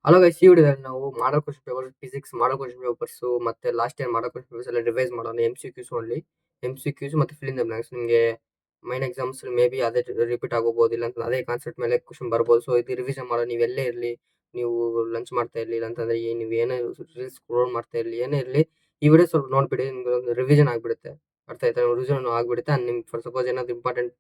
Hello guys, ಈ ವಿಡಿಯೋದಲ್ಲಿ ನಾವು ಮಾಡಲ್ ಕ್ವೆಶ್ಚನ್ ಪೇಪರ್, ಫಿಸಿಕ್ಸ್ ಮಾಡಲ್ ಕ್ವೆಶ್ಚನ್ ಪೇಪರ್ಸ್ ಮತ್ತೆ ಲಾಸ್ಟ್ ಇಯರ್ ಮಾಡಲ್ ಕ್ವೆಶ್ಚನ್ ಪೇಪರ್ಸ್ ಎಲ್ಲ ರಿವೈಸ್ ಮಾಡೋಣ. MCQs ಓನ್ಲಿ, MCQs ಮತ್ತೆ ಫಿಲ್ ಇನ್ ದ ಬ್ಲಾಂಕ್ಸ್. ನಿಮಗೆ ಮೈನ್ ಎಕ್ಸಾಮ್ಸ್ ಮೇ ಬಿ ಅದೇ ರಿಪೀಟ್ ಆಗೋಬಹುದು, ಇಲ್ಲ ಅಂತ ಅದೇ ಕಾನ್ಸೆಪ್ಟ್ ಮೇಲೆ ಕ್ವೆಶ್ಚನ್ ಬರ್ಬೋದು. ಸೊ ಇದು ರಿವಿಷನ್ ಮಾಡೋ, ನೀವು ಎಲ್ಲೇ ಇರಲಿ, ನೀವು ಲಂಚ್ ಮಾಡ್ತಾ ಇರಲಿ, ಅಂತಂದ್ರೆ ನೀವು ಏನೇ ರೀಲ್ಸ್ ಸ್ಕ್ರೋಲ್ ಮಾಡ್ತಾ ಇರಲಿ, ಏನೇ ಇರಲಿ, ಈ ವಿಡಿಯೋ ಸ್ವಲ್ಪ ನೋಡ್ಬಿಡಿ. ನಿಮ್ಗೆ ಒಂದು ರಿವಿಷನ್ ಆಗ್ಬಿಡುತ್ತೆ, ಅರ್ಥ ಆಯ್ತಾ? ರಿವಿಷನ್ ಆಗ್ಬಿಡುತ್ತೆ. ಅಂಡ್ ನಿಮ್ಗೆ ಫಾರ್ ಸಪೋಸ್ ಏನಾದ್ರು ಇಂಪಾರ್ಟೆಂಟ್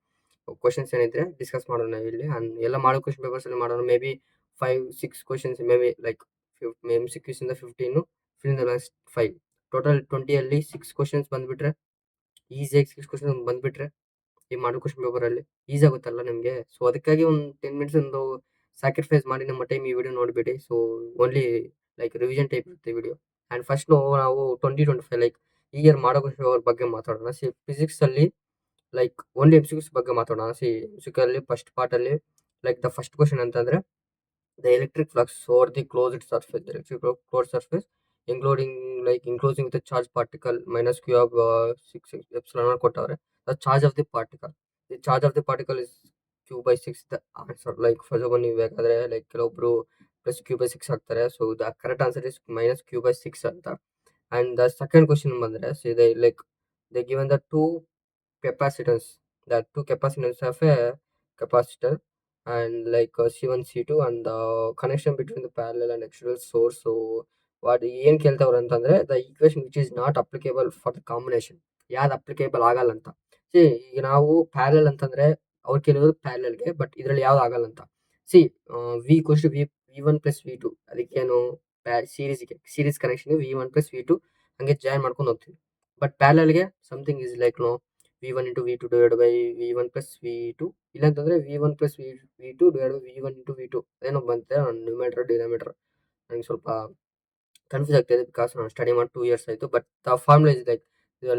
ಕ್ವಶನ್ಸ್ ಏನಿದ್ರೆ ಡಿಸ್ಕಸ್ ಮಾಡೋಣ ಇಲ್ಲಿ. ಅಂಡ್ ಎಲ್ಲ ಮಾಡೋ ಕ್ವೆಶ್ಚನ್ ಪೇಪರ್ಸ್ ಅಲ್ಲಿ ಮಾಡೋಣ. May be 5-6 questions, may be like MCQs ಇಂದ 15, fill in the blanks 5, total 20 ಅಲ್ಲಿ 6 ಕ್ವಶನ್ಸ್ ಬಂದ್ಬಿಟ್ರೆ, ಈಸಿಯಾಗಿ 6 ಕ್ವಶನ್ ಬಂದ್ಬಿಟ್ರೆ ಈ ಮಾಡೋ ಕ್ವಶನ್ ಪೇಪರ್ ಅಲ್ಲಿ ಈಸಿ ಆಗುತ್ತಲ್ಲ ನಿಮಗೆ. ಸೊ ಅದಕ್ಕಾಗಿ ಒಂದು 10 ಮಿನಿಟ್ಸ್ ಒಂದು ಸ್ಯಾಕ್ರಿಫೈಸ್ ಮಾಡಿ ನಮ್ಮ ಟೈಮ್ ಈ ವಿಡಿಯೋ ನೋಡಿಬಿಡಿ. So only like revision type ಇರುತ್ತೆ ವಿಡಿಯೋ. ಅಂಡ್ ಫಸ್ಟ್ ನಾವು 2025 ಲೈಕ್ ಈ ಇಯರ್ ಮಾಡೋ ಕ್ವಶನ್ ಪೇಪರ್ ಬಗ್ಗೆ ಮಾತಾಡೋಣ. ಫಿಸಿಕ್ಸ್ ಅಲ್ಲಿ ಲೈಕ್ ಓನ್ಲಿ MCQs ಬಗ್ಗೆ ಮಾತಾಡೋಣ. MCQ ಅಲ್ಲಿ ಫಸ್ಟ್ ಪಾರ್ಟ್ ಅಲ್ಲಿ ಲೈಕ್ ದ ಫಸ್ಟ್ ಕ್ವಶನ್ ಅಂತಂದ್ರೆ, the electric flux over the closed surface, the electric closed surface, including like enclosing with a charged particle minus q of 6 epsilon naught ಕೊಟ್ಟವ್ರೆ. The charge of the particle, the charge of the particle is q by 6 the answer. like first one ನೀವು ಬೇಕಾದ್ರೆ like ಕೆಲವೊಬ್ರು plus q by 6 ಹಾಕ್ತಾರೆ. So the correct answer is minus q by 6 ಅಂತ. And the second question ಬಂದ್ರೆ, so they like they given the two capacitance, the two capacitance of a capacitor, and like C1 C2 and the connection between the parallel and external source. So what ಏನ್ ಕೇಳ್ತಾವ್ರೆ ಅಂತಂದ್ರೆ, the equation which is not applicable for the combination, ಯಾವ್ದು applicable ಆಗಲ್ಲ ಅಂತ. ಈಗ ನಾವು parallel ಅಂತಂದ್ರೆ ಅವ್ರು ಕೇಳಿರೋದು ಪ್ಯಾರಲಲ್ಗೆ, but ಇದ್ರಲ್ಲಿ ಯಾವ್ದು ಆಗಲ್ಲ ಅಂತ. ಸಿ ವಿ ಈಕ್ವಲ್ಸ್ ಟು ವಿ1 ಪ್ಲಸ್ ವಿ2, ಅದಕ್ಕೇನು ಸೀರೀಸ್ ಕನೆಕ್ಷನ್ ವಿ1 ಪ್ಲಸ್ ವಿ2 ಹಂಗೆ ಜಾಯಿನ್ ಮಾಡ್ಕೊಂಡು ಹೋಗ್ತೀವಿ. ಬಟ್ ಪ್ಯಾರಲಲ್ಗೆ ಸಮಥಿಂಗ್ ಇಸ್ ಲೈಕ್ ನೋ ವಿ1 ಇಂಟು ವಿ2 ಡಿವೈಡ್ ಬೈ ವಿ1 ಪ್ಲಸ್ ವಿ2, ಇಲ್ಲಾಂತಂದ್ರೆ ವಿ1 ಪ್ಲಸ್ ವಿ2 ಡಿವೈಡ್ ಬೈ ವಿ1 ಇಂಟು ವಿ2 ಏನೋ ಬಂತೆ ನ್ಯೂಮೇಟರ್ ಡಿನಾಮಿನೇಟರ್. ನನಗೆ ಸ್ವಲ್ಪ ಕನ್ಫ್ಯೂಸ್ ಆಗ್ತಾಯಿದೆ, ಬಿಕಾಸ್ ನಾನು ಸ್ಟಡಿ ಮಾಡಿ 2 ಇಯರ್ಸ್ ಆಯಿತು. But the formula is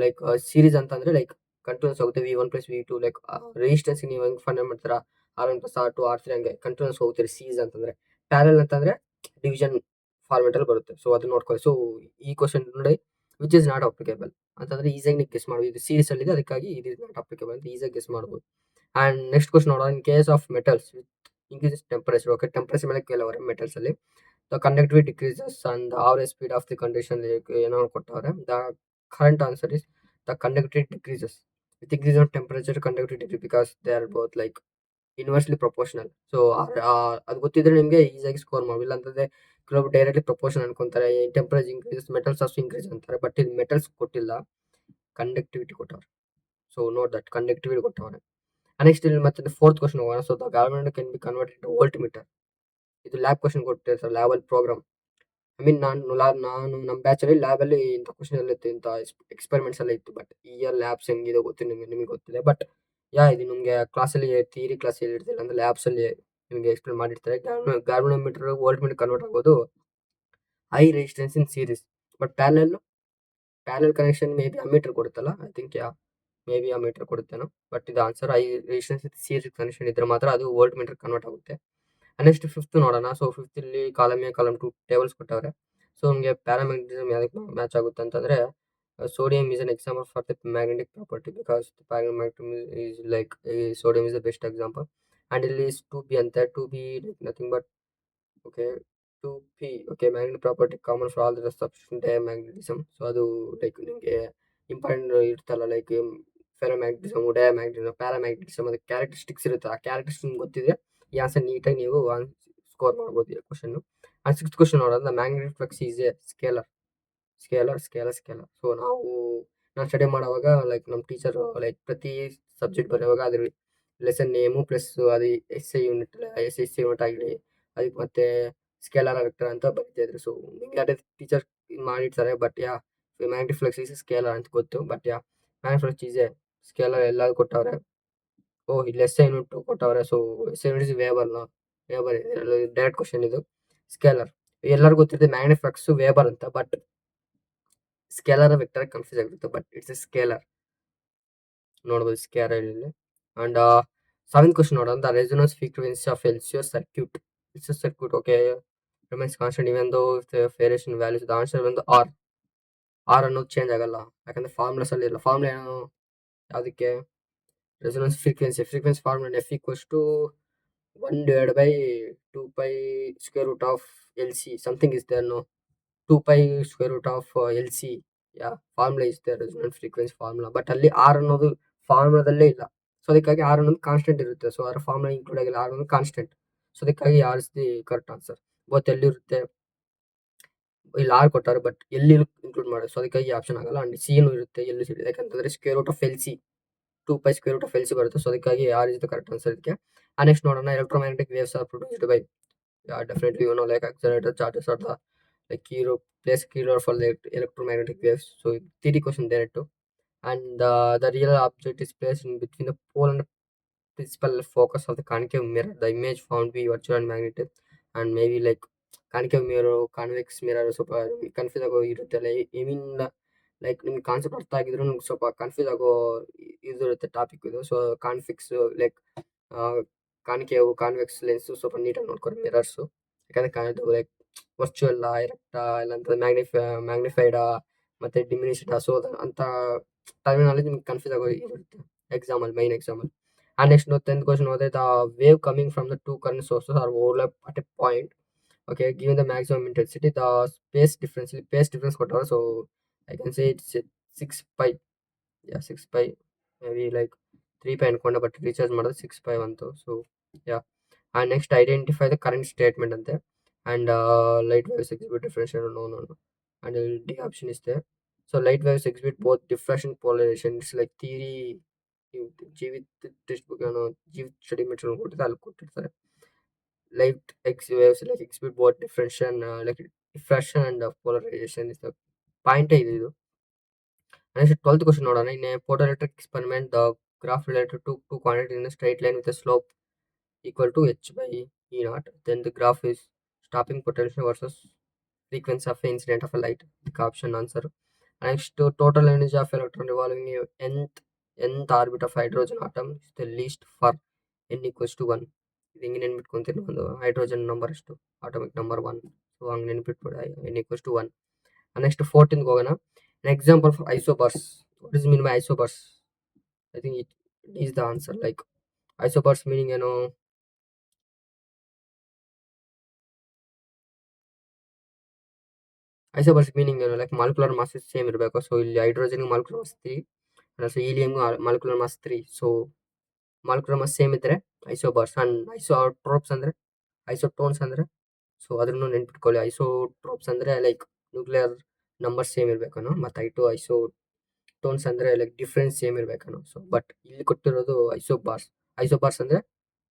like series ಅಂತಂದ್ರೆ ಲೈಕ್ ಕಂಟಿನ್ಯೂಸ್ ಹೋಗುತ್ತೆ ವಿ1 ಪ್ಲಸ್ ವಿ2. ಲೈಕ್ ರೆಸಿಸ್ಟೆನ್ಸ್ ನೀವು ಹೆಂಗೆ ಫೈಂಡ್ ಮಾಡ್ತೀರಾ, R1 ಪ್ಲಸ್ R2 R3 ಹಂಗೆ ಕಂಟಿನ್ಯೂಸ್ ಹೋಗ್ತೀರಿ ಸೀರೀಸ್ ಅಂತಂದ್ರೆ. ಪ್ಯಾರಲ್ ಅಂತಂದ್ರೆ ಡಿವಿಷನ್ ಫಾರ್ಮೆಟ್ ಅಲ್ಲಿ ಬರುತ್ತೆ. ಸೊ ಅದನ್ನ ನೋಡ್ಕೊಳ್ಳಿ. ಸೊ ಈ ಕ್ವಶನ್ ನೋಡಿ, ವಿಚ್ ಇಸ್ ನಾಟ್ ಅಪ್ಲಿಕೇಬಲ್ ಅಂತಂದ್ರೆ ಈಸಿಯಾಗಿ ನೀವು ಗೆಸ್ ಮಾಡ್ಬೋದು. ಇದು ಸೀರೀಸ್ ಅಲ್ಲಿ ಇದೆ, ಅದಕ್ಕಾಗಿ ಇದು ಇಸ್ ನಾಟ್ ಅಪ್ಲಿಕೇಬಲ್ ಅಂತ ಈಸಿಯಾಗಿ ಗೆಸ್ ಮಾಡ್ಬೋದು. ಅಂಡ್ ನೆಕ್ಸ್ಟ್ ಕ್ವಶನ್ ನೋಡೋಣ. In case of metals with increases temperature, okay, temperature ಮೇಲೆ ಕೇಳವ್ರೆ ಮೆಟಲ್ಸ್ ಅಲ್ಲಿ. The conductivity decreases and the average speed of the condition ಏನೋ ಕೊಟ್ಟವ್ರೆ. The current answer is the conductivity decreases with increase of temperature, conductivity decrease, because they are both like inversely proportional. So ಅದು ಗೊತ್ತಿದ್ರೆ ನಿಮಗೆ ಈಸಿಯಾಗಿ score ಮಾಡಲಿಲ್ಲ ಅಂತಂದ್ರೆ ಕೆಲವೊಬ್ರು directly proportion ಅನ್ಕೊಂತಾರೆ, temperature increase metals also increase ಅಂತಾರೆ. ಬಟ್ ಇಲ್ಲಿ ಮೆಟಲ್ಸ್ ಕೊಟ್ಟಿಲ್ಲ, ಕಂಡಕ್ಟಿವಿಟಿ ಕೊಟ್ಟವ್ರೆ. ಸೊ ನೋಟ್ ದಟ್ ಕಂಡಕ್ಟಿವಿಟಿ ಕೊಟ್ಟವ್ರೆ. ನೆಕ್ಸ್ಟ್ ಇಲ್ಲಿ ಮತ್ತೆ ಫೋರ್ತ್ ಕ್ವಶನ್ ಹೋಗೋಣ. So the galvanometer can be converted to voltmeter. ಇದು ಲ್ಯಾಬ್ ಕ್ವಶನ್ ಕೊಟ್ಟಿರ್ತಾರೆ, ಲ್ಯಾಬಲ್ ಪ್ರೋಗ್ರಾಮ್. ಐ ಮೀನ್ ನಾನು ನಮ್ಮ ಬ್ಯಾಚಲ್ಲಿ ಲ್ಯಾಬಲ್ಲಿ ಇಂಥ ಕ್ವಶನ್ ಎಲ್ಲ ಇತ್ತು, ಇಂಥ ಎಕ್ಸ್ಪೆರಿಮೆಂಟ್ಸ್ ಎಲ್ಲ ಇತ್ತು. ಬಟ್ ಈ ಇಯರ್ ಲ್ಯಾಬ್ಸ್ ಹೆಂಗಿದೆ ಗೊತ್ತಿಲ್ಲ, ನಿಮಗೆ ಗೊತ್ತಿದೆ. ಬಟ್ ಇದು ನಿಮಗೆ ಕ್ಲಾಸಲ್ಲಿ ಥಿಯರಿ ಕ್ಲಾಸಲ್ಲಿ ಇರ್ತಿಲ್ಲ ಅಂದ್ರೆ ಲ್ಯಾಬ್ಸಲ್ಲಿ ನಿಮಗೆ ಎಕ್ಸ್ಪ್ಲೇನ್ ಮಾಡಿರ್ತಾರೆ. ಗಾಲ್ವನೋಮೀಟರ್ ವೋಲ್ಟ್ ಮೀಟರ್ ಕನ್ವರ್ಟ್ ಆಗೋದು high resistance in series. But parallel connection maybe ammeter ಕೊಡುತ್ತಲ್ಲ, I think maybe ammeter ಕೊಡುತ್ತೇನೋ. ಬಟ್ ಇದು answer high resistance series connection ಇದ್ರೆ ಮಾತ್ರ ಅದು ವೋಲ್ಟ್ ಮೀಟರ್ ಕನ್ವರ್ಟ್ ಆಗುತ್ತೆ. ನೆಕ್ಸ್ಟ್ ಫಿಫ್ತ್ ನೋಡೋಣ. ಸೊ ಫಿಫ್ತ್ ಇಲ್ಲಿ ಕಾಲಮ್ ಎ ಕಾಲಮ್ 2 ಟೇಬಲ್ಸ್ ಕೊಟ್ಟವ್ರೆ. ಸೊ ನಮಗೆ ಪ್ಯಾರಾಮ್ಯಾಗ್ನೆಟಿಸಮ್ ಯಾವ್ದಕ್ಕೆ ಮ್ಯಾಚ್ ಆಗುತ್ತೆ ಅಂತಂದ್ರೆ, sodium is an example for the magnetic property, because the paramagnetism is like sodium is the best example. And ಇಲ್ಲಿ 2b ಅಂತ 2b like nothing but okay 2p, okay, magnetic property common for all the substitution diamagnetism. So ಅದು like ನಿಮಗೆ important ಇರ್ತಲ್ಲ, like ಫೆರೋಮ್ಯಾಗ್ನೆಟಿಸಮ್, ಡಯಾಮ್ಯಾಗ್ನೆಟಿಸಮ್, ಪ್ಯಾರಾಮ್ಯಾಗ್ನೆಟಿಸಮ್, ಅದಕ್ಕೆ characteristics ಇರುತ್ತೆ. ಆ characteristics ಗೊತ್ತಿದ್ರೆ ಈ ಆನ್ಸರ್ ನೀಟಾಗಿ ನೀವು ಸ್ಕೋರ್ ಮಾಡ್ಬೋದು ಈ ಕ್ವಶನ್. ಅಂಡ್ ಸಿಕ್ಸ್ತ್ ಕ್ವಶನ್ ನೋಡೋಣ. Magnetic flux is a scalar. So ನಾನು ಸ್ಟಡಿ ಮಾಡುವಾಗ ಲೈಕ್ ನಮ್ಮ ಟೀಚರು ಲೈಕ್ ಪ್ರತಿ ಸಬ್ಜೆಕ್ಟ್ ಬರೆಯುವಾಗ ಅದ್ರ ಲೆಸನ್ ನೇಮು ಪ್ಲಸ್ ಅದು ಎಸ್ ಐ ಯೂನಿಟ್ ಆಗಲಿ, ಅದಕ್ಕೆ ಮತ್ತೆ ಸ್ಕೇಲರ್ ವೆಕ್ಟರ್ ಅಂತ ಬರೀತಿದ್ರು. ಸೊ ನಿಮ್ಗೆ ಅದೇ ಟೀಚರ್ ಮಾಡಿರ್ತಾರೆ. But magnetic flux is scalar ಅಂತ ಗೊತ್ತು. But magnetic flux is a scalar ಎಲ್ಲ ಕೊಟ್ಟವ್ರೆ. ಇಲ್ಲಿ ಎಸ್ ಐ ಯೂನಿಟ್ ಕೊಟ್ಟವ್ರೆ. So S I unit is weber direct question ಇದು. ಸ್ಕೇಲರ್ ಎಲ್ಲರಿಗೂ ಗೊತ್ತಿದೆ, ಮ್ಯಾಗ್ನೆಟಿಕ್ ಫ್ಲಕ್ಸ್ ವೇಬರ್ ಅಂತ. ಬಟ್ ಸ್ಕೇಲರ್ ವೆಕ್ಟರ್ ಕನ್ಫ್ಯೂಸ್ ಆಗಿರುತ್ತೆ. ಬಟ್ ಇಟ್ಸ್ ಎ ಸ್ಕೇಲರ್, ನೋಡ್ಬೋದು ಸ್ಕೇಲರ್ ಇಲ್ಲಿ. ಅಂಡ್ ಸೆವೆಂತ್ ಕ್ವಶನ್ ನೋಡೋಣ. The resonance frequency of LCR circuit okay remains constant even though variation values. The answer ಬಂದು R ಅನ್ನೋದು change ಆಗಲ್ಲ, ಯಾಕಂದ್ರೆ formulas ಅಲ್ಲಿ ಇಲ್ಲ. ಫಾರ್ಮುಲಾ ಏನು ಯಾವುದಕ್ಕೆ? Resonance frequency formula F equals to 1 divided by 2 pi square root of LC something is there, no? 2 pi square root of LC. Yeah, formula is there, resonant frequency formula. But ಅಲ್ಲಿ R ಅನ್ನೋದು ಫಾರ್ಮುಲಾದಲ್ಲೇ ಇಲ್ಲ. So ಅದಕ್ಕಾಗಿ R ಅನ್ನೋದು constant ಇರುತ್ತೆ. So ಅದರ formula include ಆಗಿಲ್ಲ, R ಅನ್ನೋದು constant. So ಅದಕ್ಕಾಗಿ R is the correct answer. Both ಎಲ್ಲಿರುತ್ತೆ, ಇಲ್ಲಿ ಆರ್ ಕೊಟ್ಟಾರೆ ಬಟ್ ಎಲ್ಲಿ ಇನ್ಕ್ಲೂಡ್ ಮಾಡೋದು. ಸೊ ಅದಕ್ಕಾಗಿ ಆಪ್ಷನ್ ಆಗಲ್ಲ. ಅಂಡ್ ಸಿ ನು ಇರುತ್ತೆ, ಎಲ್ಲೂ ಸಿ ಯಾಕಂತಂದ್ರೆ square root of L C 2 pi square root of LC ಬರುತ್ತೆ. ಸೊ ಅದಕ್ಕಾಗಿ R is the correct answer ಇದಕ್ಕೆ. ನೆಕ್ಸ್ಟ್ ನೋಡೋಣ, electromagnetic waves are produced by. Definitely you know like accelerator charges are the like key role, plays key role for the electromagnetic waves. So theory question there too. And the real object is placed in between the pole and principal focus of the concave mirror. The image found be virtual and magnetic, and maybe like concave mirror, convex mirror ಸ್ವಲ್ಪ confuse ಆಗೋ ಇರುತ್ತಲ್ಲ. I mean like ನಿಮ್ಗೆ concept ಅರ್ಥ ಆಗಿದ್ರು ನಿಮ್ಗೆ ಸ್ವಲ್ಪ confuse ಆಗೋ ಇದು ಇರುತ್ತೆ ಟಾಪಿಕ್ ಇದು. So convex like concave convex lens ಸ್ವಲ್ಪ ನೀಟಾಗಿ ನೋಡ್ಕೊರಿ ಮಿರರ್ಸು. ಯಾಕಂದ್ರೆ ಇದು ಲೈಕ್ ವರ್ಚುವಲ್ ಇರಕ್ಟಾ ಇಲ್ಲ ಅಂತ ಮ್ಯಾಗ್ನಿಫೈಡಾ ಮತ್ತೆ ಡಿಮಿನಿಷ್ಡ್ ಸೊ ಅಂತ ಟರ್ಮಿನಾಲಜಿ ನಿಮ್ಗೆ ಕನ್ಫ್ಯೂಸ್ ಆಗೋ ಇರುತ್ತೆ ಎಕ್ಸಾಮಲ್ಲಿ, ಮೈನ್ ಎಕ್ಸಾಮಲ್ಲಿ. And next, no, 10th question was that the wave coming from the two current sources are overlap at a point. Okay, given the maximum intensity, the space difference whatever. So I can say it's 6 pi. Yeah, 6 pi. Maybe like 3 pi and but recharge model 6 pi one though. So yeah. And next, identify the current statement and there. And light waves exhibit diffraction. No. And D option is there. So light waves exhibit both diffraction polarization. It's like theory. Jeevith textbook ಏನೋ Jeevith study material ಕೊಟ್ಟಿದ್ದೆ, ಅಲ್ಲಿ ಕೊಟ್ಟಿರ್ತಾರೆ. Light x waves like exhibit both diffraction like diffraction and polarisation is the ಪಾಯಿಂಟೇ ಇದು. Next 12th question ನೋಡೋಣ. In a photoelectric experiment the graph related to to quantity in straight line with slope equal to h by e naught. Then the graph is stopping potential versus frequency of incident of a light. The option answer. Next, total energy of electron revolving in nth orbit of hydrogen atom is the least for n equals to 1. ಇದು ಹಿಂಗೆ ನೆನ್ಬಿಟ್ಕೊಂತೀನಿ, ಒಂದು hydrogen number ಎಷ್ಟು, atomic number 1. So ಹಂಗೆ ನೆನ್ಪಿಟ್ಬಿಡಿ, n equals to 1. Next 14th ಹೋಗೋಣ. An example for isobars. What is mean by isobars? I think it is the answer. Like isobars meaning ಏನು, isobars meaning ಏನು, like molecular mass same ಇರಬೇಕು. So ಇಲ್ಲಿ hydrogen molecular mass 3, so ಹೀಲಿಯಂಗೂ molecular mass 3. So molecular mass same ಇದ್ದರೆ isobars. And ಐಸೋಟ್ರೋಪ್ಸ್ ಅಂದರೆ, ಐಸೋಟೋನ್ಸ್ ಅಂದರೆ, so ಅದನ್ನು ನೆನ್ಪಿಟ್ಕೊಳ್ಳಿ. ಐಸೋಟ್ರೋಪ್ಸ್ ಅಂದರೆ ಲೈಕ್ ನ್ಯೂಕ್ಲಿಯರ್ ನಂಬರ್ ಸೇಮ್ ಇರಬೇಕನೋ, ಮತ್ತು ಐಸೋಟೋನ್ಸ್ ಅಂದರೆ ಲೈಕ್ ಡಿಫ್ರೆನ್ಸ್ ಸೇಮ್ ಇರಬೇಕನೋ. ಸೊ ಬಟ್ ಇಲ್ಲಿ ಕೊಟ್ಟಿರೋದು ಐಸೋಬಾರ್ಸ್. ಐಸೋಬಾರ್ಸ್ ಅಂದರೆ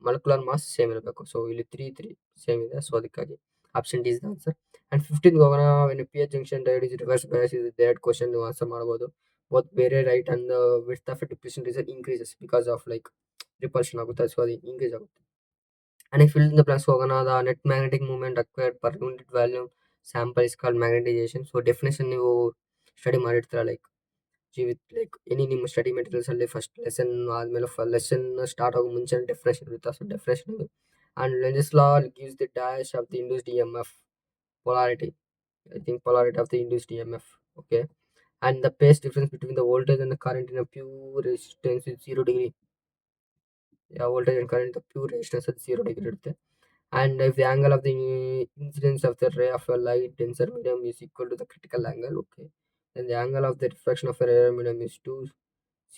ಮಾಲಿಕ್ಯುಲರ್ ಮಾಸ್ ಸೇಮ್ ಇರಬೇಕು. ಸೊ ಇಲ್ಲಿ 3 ಸೇಮ್ ಇದೆ. ಸೊ ಅದಕ್ಕಾಗಿ option D is the answer. And 15th ಹೋಗೋಣ. When P H junction diode is reverse bias is direct question ನೀವು ಆನ್ಸರ್ ಮಾಡ್ಬೋದು. Both barrier height and width of depletion region increases because of like repulsion ಆಗುತ್ತೆ. So ಅದು increase ಆಗುತ್ತೆ. And if filled in the blanks ಹೋಗೋಣ. The net magnetic movement acquired per unit volume sample is called magnetisation. So definition ನೀವು study ಮಾಡಿರ್ತೀರ like with like any ನಿಮ್ಮ study materials ಅಲ್ಲಿ first lesson ಆದಮೇಲೆ lesson start ಆಗೋ ಮುಂಚೆ definition ಇರುತ್ತೆ. So definition and Lenz law gives the dash of the induced E M F polarity. I think polarity of the induced EMF. Okay, and the phase difference between the voltage and the current in a pure resistance is 0 degree. Yeah, voltage and current the pure resistance at 0 degree ಇರುತ್ತೆ. And if the angle of the incidence of the ray of a light denser medium is equal to the critical angle, okay, then the angle of the refraction of a rare medium is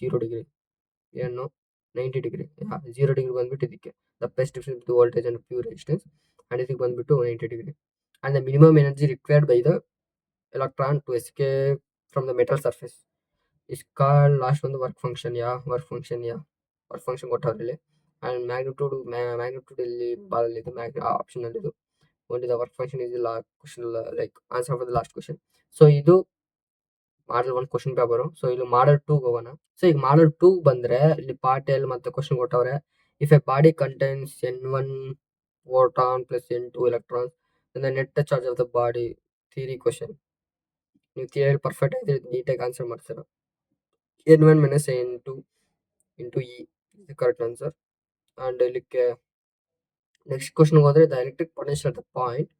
0 degree. Yeah, no, 90 degree. Yeah, 0 degree ಬಂದ್ಬಿಟ್ಟು ಇದಕ್ಕೆ the phase difference between the voltage and pure resistance, and ಇದಕ್ಕೆ ಬಂದ್ಬಿಟ್ಟು 90 degree. And the minimum energy required by the electron to escape from the metal surface is called last one the work function. Yeah, work function. Yeah, work function ಕೊಟ್ಟವ್ರಲ್ಲಿ. And magnitude ಇಲ್ಲಿ ಬಾರಲ್ಲಿ ಇದು option ಅಲ್ಲಿ ಇದು only the work function is the last question, like answer for the last question. So ಇದು ಮಾಡಲ್ 1 question paper. So ಇಲ್ಲಿ ಮಾಡಲ್ 2 ಹೋಗೋಣ. So ಈಗ ಮಾಡಲ್ 2 ಬಂದ್ರೆ ಇಲ್ಲಿ ಪಾರ್ಟ್ ಎಲ್ ಮತ್ತೆ ಕ್ವಶನ್ ಕೊಟ್ಟವ್ರೆ. If A body contains n1 proton plus n2 electrons, then the net charge of the body. Theory question. ನೀವು theory perfect ಆಗಿ ನೀಟಾಗಿ ಆನ್ಸರ್ ಮಾಡ್ತೀರಾ. n1 minus n2 into e is the correct answer. And ಇದಕ್ಕೆ next ಕ್ವಶನ್ಗೆ ಹೋದ್ರೆ the electric potential at the point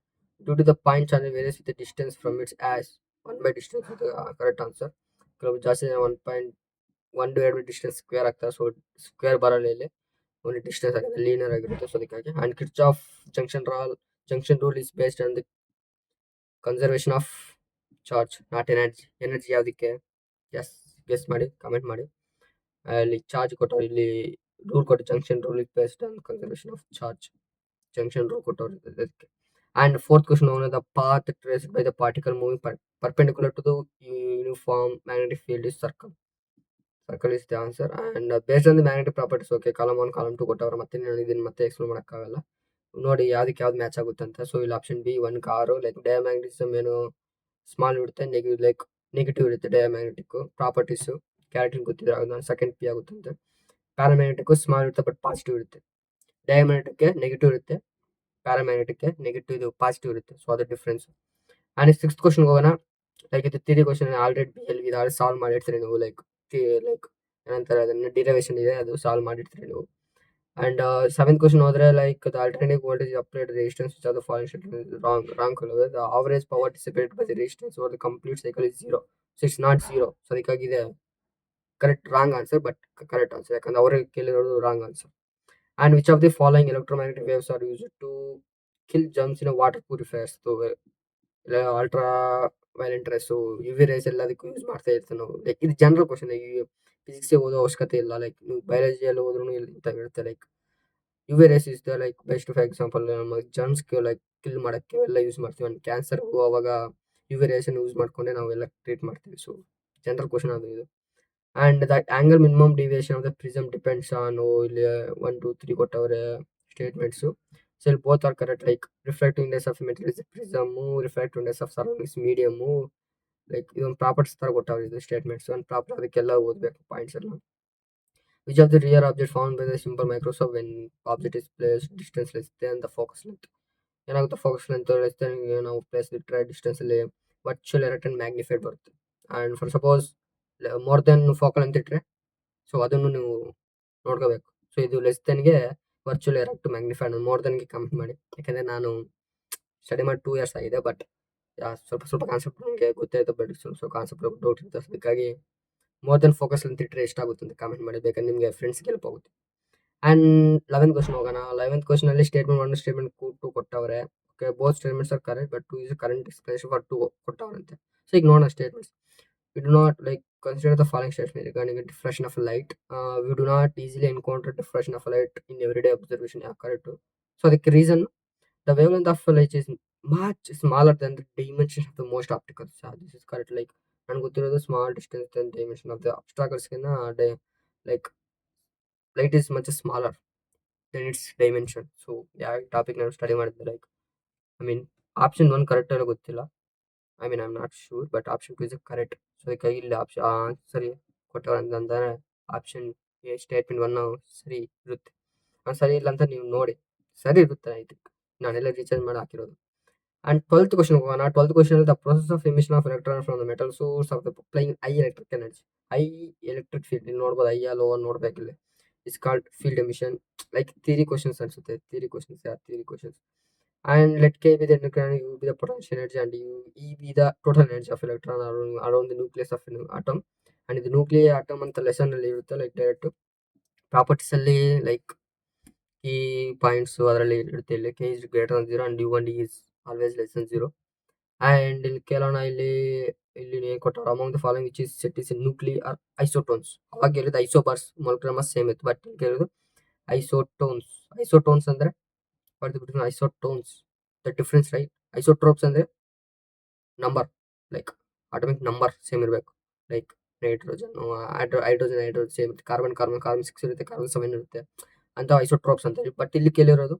due to the point charge varies with distance from its as 1 by distance with correct answer. ಕೆಲವು ಜಾಸ್ತಿ 1.1 divide by distance square ಆಗ್ತಾರೆ. So square ಬರಲ್ಲ ಇಲ್ಲಿ. Only distance ಆಗಿದೆ linear ಆಗಿರುತ್ತೆ. So ಅದಕ್ಕಾಗಿ and Kirchhoff junction rule is based on the conservation of charge not energy ಯಾವುದಕ್ಕೆ yes guess ಮಾಡಿ ಕಮೆಂಟ್ ಮಾಡಿ. ಅಲ್ಲಿ ಚಾರ್ಜ್ ಕೊಟ್ಟವ್ರು ಇಲ್ಲಿ ರೂಲ್ ಕೊಟ್ಟು junction rule is based on conservation of charge junction rule ಕೊಟ್ಟವ್ರು ಅದಕ್ಕೆ. And fourth question the path traced by the particle moving perpendicular to the uniform magnetic field is circle. Circle is the answer. And based on the magnetic properties, okay, column 1 column 2 ಕೊಟ್ಟವ್ರೆ. ಮತ್ತೆ ನಾನು ಇದನ್ನ ಮತ್ತೆ explain ಮಾಡೋಕ್ಕಾಗಲ್ಲ. ನೋಡಿ ಯಾವ್ದಕ್ಕೆ ಯಾವ್ದು match ಆಗುತ್ತೆ ಅಂತ. ಸೊ ಇಲ್ಲಿ ಆಪ್ಷನ್ ಬಿ ಒಂದು ಕಾರು ಲೈಕ್ ಡಯಾಮ್ಯಾಗ್ನೆಟಿಸಮ್ ಏನು ಸ್ಮಾಲ್ ಇರುತ್ತೆ, ನೆಗೆಟಿವ್ ಇರುತ್ತೆ ಡಯಾಮ್ಯಾಗ್ನೆಟಿಕ್ ಪ್ರಾಪರ್ಟೀಸು. ಕ್ಯಾರೆಟಿನ್ ಗೊತ್ತಿದ್ರೆ ಅದು ಸೆಕೆಂಡ್ ಪಿ ಆಗುತ್ತಂತೆ. ಪ್ಯಾರಾಮ್ಯಾಗ್ನೆಟಿಕ್ ಸ್ಮಾಲ್ ಇರುತ್ತೆ ಬಟ್ ಪಾಸಿಟಿವ್ ಇರುತ್ತೆ. ಡಯಾಮ್ಯಾಗ್ನೆಟಿಕ್ಗೆ ನೆಗೆಟಿವ್ ಇರುತ್ತೆ, ಪ್ಯಾರಾಮ್ಯಾಗ್ನೆಟಿಕ್ಗೆ ನೆಗೆಟಿವ್ ಇದು ಪಾಸಿಟಿವ್ ಇರುತ್ತೆ. ಸೊ ಅದು ಡಿಫ್ರೆನ್ಸ್. ಆ್ಯಂಡ್ ಸಿಕ್ಸ್ತ್ ಕ್ವಶನ್ ಹೋಗೋಣ. ಲೈಕ್ ಇದು theory question already B L ಇದು ಸಾಲ್ವ್ ಮಾಡಿರ್ತೀರಿ ನೀವು. ಲೈಕ್ ಏನಂತಾರೆ ಅದನ್ನು ಡಿರೈವೇಷನ್ ಇದೆ, ಅದು ಸಾಲ್ವ್ ಮಾಡಿರ್ತೀರಿ ನೀವು. ಆ್ಯಂಡ್ ಸೆವೆಂತ್ ಕ್ವಶನ್ ಹೋದ್ರೆ like the alternative voltage applied resistance which are the following statement wrong the average power dissipated by the resistance over the complete cycle is 0. So it's not 0. So ಅದಕ್ಕಾಗಿದೆ correct wrong answer but correct answer, ಯಾಕಂದ್ರೆ ಅವರೇ ಕೇಳಿರೋದು wrong answer. And which of the following electromagnetic waves are used to kill germs in water purifiers. ಇಲ್ಲ ultraviolet rays you V race ಎಲ್ಲದಕ್ಕೂ use ಮಾಡ್ತಾ ಇರ್ತೀವಿ ನಾವು. Like ಇದು general question, ಈ ಫಿಸಿಕ್ಸ್ ಓದೋ ಅವಶ್ಯಕತೆ ಇಲ್ಲ. ಲೈಕ್ ನೀವು ಬಯಾಲಜಿಯಲ್ಲಿ ಹೋದ್ರೂ ಇಂಥವಿರುತ್ತೆ. Like U V rays is the like best. For example ನಮ್ಮ ಜರ್ಮ್ಸ್ಗೆ ಲೈಕ್ ಕಿಲ್ ಮಾಡೋಕ್ಕೆ ಎಲ್ಲ ಯೂಸ್ ಮಾಡ್ತೀವಿ. ಆ್ಯಂಡ್ ಕ್ಯಾನ್ಸರ್ಗೂ ಅವಾಗ ಯು ವಿ ರೇಸನ್ನು ಯೂಸ್ ಮಾಡ್ಕೊಂಡೆ ನಾವೆಲ್ಲ ಟ್ರೀಟ್ ಮಾಡ್ತೀವಿ. ಸೊ ಜನರಲ್ ಕ್ವಶನ್ ಅದು ಇದು. And that angle minimum deviation of the prism depends on ಇಲ್ಲಿ 1 2 3 ಕೊಟ್ಟವ್ರೆ ಸ್ಟೇಟ್ಮೆಂಟ್ಸು. ಸೊ ಇಲ್ಲಿ both are correct. Like refractive index of material is prism, refractive index of surroundings medium. Like ಇದೊಂದು properties ಥರ ಕೊಟ್ಟವ್ರೆ ಇದು statements. ಒಂದು ಪ್ರಾಪರ್ ಅದಕ್ಕೆಲ್ಲ ಓದಬೇಕು ಪಾಯಿಂಟ್ಸ್ ಎಲ್ಲ. Which of the rear object found by the simple microscope when object is place distance less than the focus length. ಏನಾಗುತ್ತೆ focus length less than ನಾವು ಪ್ಲೇಸ್ ಇಟ್ಟರೆ ಡಿಸ್ಟೆನ್ಸಲ್ಲಿ ವರ್ಚುವಲ್ ಎರೆಕ್ಟ್ ಆ್ಯಂಡ್ ಮ್ಯಾಗ್ನಿಫೈಡ್ ಬರುತ್ತೆ. And for suppose more than focal ಅಂತ ಇಟ್ಟರೆ so ಅದನ್ನು ನೀವು ನೋಡ್ಕೋಬೇಕು. ಸೊ ಇದು ಲೆಸ್ ದೆನ್ಗೆ ವರ್ಚುವಲ್ ಎರೆಕ್ಟ್ ಮ್ಯಾಗ್ನಿಫೈಡ್ ಮೋರ್ ದೆನ್ಗೆ ಕಮೆಂಟ್ ಮಾಡಿ. ಯಾಕಂದರೆ ನಾನು ಸ್ಟಡಿ ಮಾಡಿ 2 ಇಯರ್ಸ್ ಆಗಿದೆ. ಬಟ್ ಸ್ವಲ್ಪ ಸ್ವಲ್ಪ ಕಾನ್ಸೆಪ್ಟ್ ನನಗೆ ಗೊತ್ತಾಯ್ತು. ಬಟ್ ಸ್ವಲ್ಪ ಕಾನ್ಸೆಪ್ಟ್ ಡೌಟ್ ಇರುತ್ತೆ. ಅದಕ್ಕಾಗಿ ಮೋರ್ ದೆನ್ ಫೋಕಸ್ ಅಂತ ಇಟ್ಟರೆ ಎಷ್ಟಾಗುತ್ತೆ ಅಂತ ಕಮೆಂಟ್ ಮಾಡಿ. ಬೇಕಾದ್ರೆ ನಿಮಗೆ ಫ್ರೆಂಡ್ಸ್ಗೆ ಹೆಲ್ಪ್ ಆಗುತ್ತೆ. ಆ್ಯಂಡ್ 11th ಕ್ವಶನ್ ಹೋಗೋಣ. 11th ಕ್ವಶನಲ್ಲಿ ಸ್ಟೇಟ್ಮೆಂಟ್ 1 ಸ್ಟೇಟ್ಮೆಂಟ್ 2 ಕೊಟ್ಟವ್ರೆ. Okay both statements are correct but 2 is correct explanation for 2 ಕೊಟ್ಟವ್ರಂತೆ. ಸೊ ಈಗ ನೋಡೋಣ statements. We do not like consider the following statement regarding the diffraction of light. We do not easily encounter diffraction of light in everyday observation. Yeah, correct. So the reason the wavelength of light is much smaller than the dimensions of the most obstacles. Yeah, this is correct. Like and go through the small distance than dimension of the obstacles. Like light is much smaller than its dimension. So yeah, topic ನಾನು study ಮಾಡಿದ್ದೆ. Like I mean option 1 correct ಎಲ್ಲ ಗೊತ್ತಿಲ್ಲ. I mean I am not sure but option 2 is correct. So ಅದಕ್ಕಾಗಿ ಇಲ್ಲಿ ಸರಿ ಕೊಟ್ಟವ್ರೆ ಅಂತಂದರೆ option A statement 1 ಸರಿ ಇರುತ್ತೆ. ಸರಿ ಇಲ್ಲ ಅಂತ ನೀವು ನೋಡಿ. ಸರಿ ಇರುತ್ತೆ ಐ ಥಿಂಕ್. ನಾನೆಲ್ಲ ರೀಚಾರ್ಜ್ ಮಾಡಿ ಹಾಕಿರೋದು. ಆ್ಯಂಡ್ 12th ಕ್ವಶನ್ ಹೋಗೋಣ. 12th question the process of emission of electron from the metal source of the applying high electric energy. High electric field ಇಲ್ಲಿ ನೋಡ್ಬೋದು. ಐ ಲೋ ನೋಡ್ಬೇಕಿಲ್ಲ. It's called field emission. Like theory questions ಅನ್ಸುತ್ತೆ. Theory questions. And let K be the electron, U be the potential energy, and E be the total energy of electron around the nucleus of an atom. And the nuclear atom ಅಂತ lesson ಅಲ್ಲಿ ಇರುತ್ತೆ. Like direct properties ಅಲ್ಲಿ like key points ಅದರಲ್ಲಿ ಇರುತ್ತೆ. ಇಲ್ಲಿ K is greater than 0 and U and is always less than 0. And ಇಲ್ಲಿ ಕೇಳೋಣ. ಇಲ್ಲಿ ಕೊಟ್ಟವ್ರು among the following which is set is nuclear isotones. ಅವಾಗ ಹೇಳಿದ್ದು ಐಸೋಬಾರ್ಸ್ ಮೊಲಿಕ್ಯುಲರ್ ಮಾಸ್ ಸೇಮ್ ಇತ್ತು. ಬಟ್ ಇಲ್ಲಿ ಕೇಳಿದ್ರು ಐಸೋಟೋನ್ಸ್ ಅಂದರೆ what between isotones, the difference, right? Isotopes ಅಂದ್ರೆ number, like atomic number same ಇರಬೇಕು. ಲೈಕ್ ನೈಟ್ರೋಜನ್ ಹೈಡ್ರೋಜನ್ ಸೇಮ್ ಇರುತ್ತೆ. ಕಾರ್ಬನ್ 6 ಇರುತ್ತೆ, ಕಾರ್ಬನ್ 7 ಇರುತ್ತೆ ಅಂತ ಐಸೋಟ್ರೋಪ್ಸ್ ಅಂತ ಹೇಳಿ. ಬಟ್ ಇಲ್ಲಿ ಕೇಳಿರೋದು